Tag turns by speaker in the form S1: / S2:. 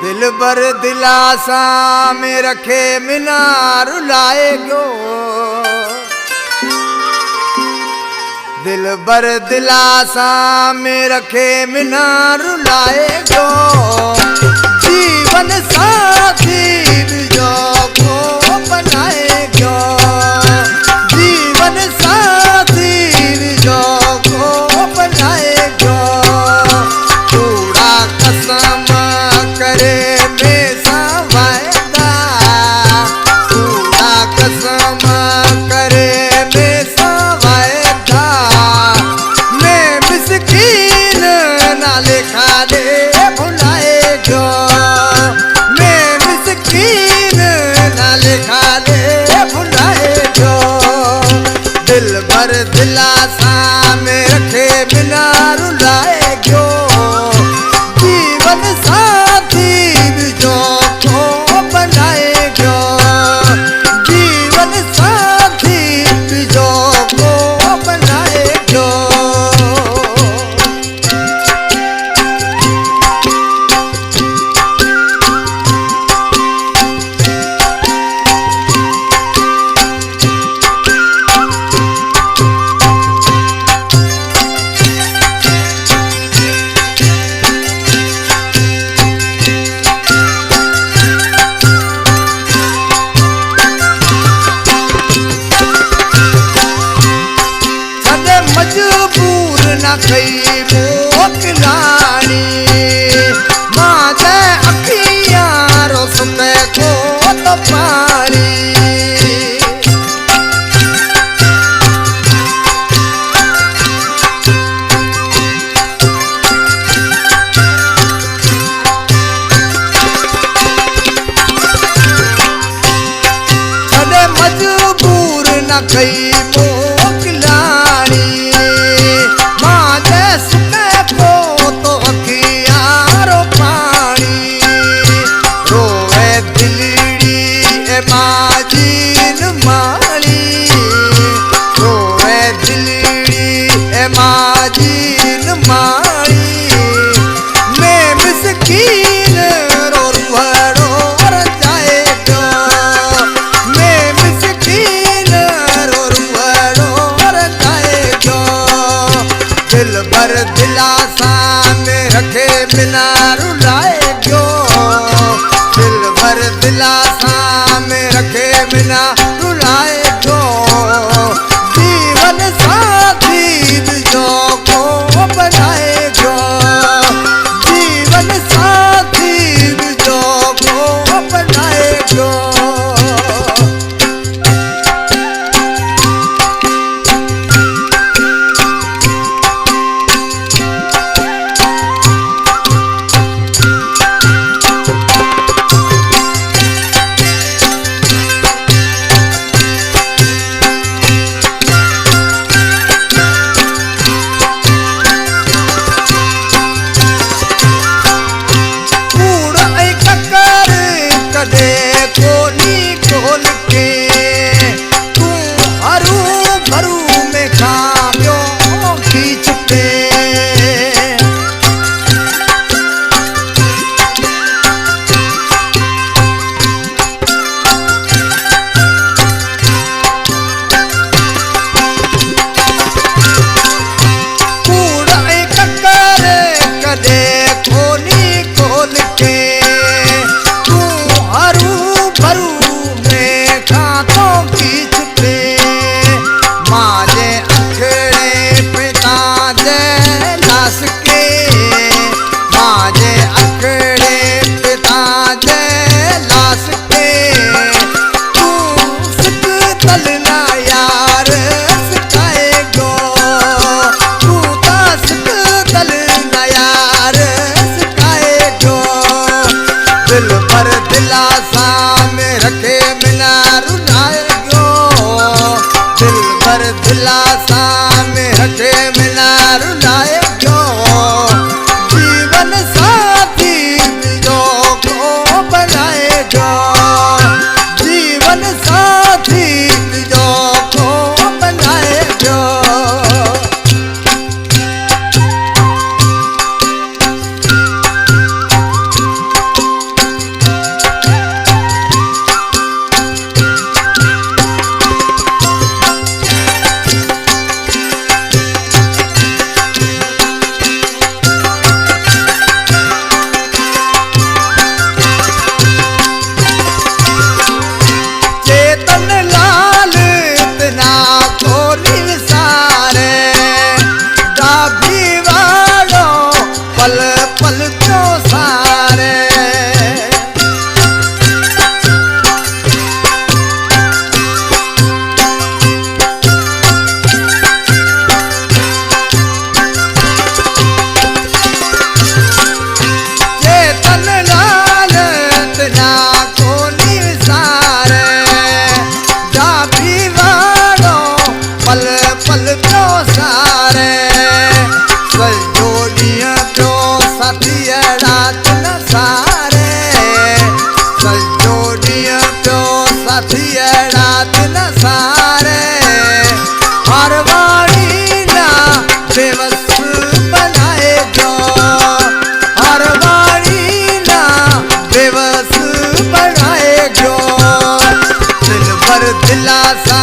S1: दिल बर दिलासा में रखे मीनार लाए गो, दिल बर दिलासा में रखे मीनार लाए गो। जीवन साथी जो को बनाए गो, जीवन साथी जो को बनाए गो। थोड़ा कसम करे में वायदा, थोड़ा कसम करे में वायदा। मैं मिस्कीन ना लिखा दे भुलाए गो, मैं मिस्कीन ना लिखा दे भुलाए गो। दिल भर दिलासा में रखे मीनार लाए गो। जीवन साथी जो को बनाए गो, जीवन साथी जो को बनाए गो। मजबूर न कई मोकलानी, मां दे अखियां रोस पे को तो पानी। कदे मजबूर न कई दिल भर दिलासा में रखे मीनार लाए गो, दिल भर दिलासा में रखे मीनार लाए गो। जीवन साथी जो को बनाए गो, जीवन साथी जो को बनाए गो। साथी अड़ा दिन सारे हर वाणी ना बेबस बनाए जो हर वाणी ना बेबस बनाए जो दिल भर दिलासा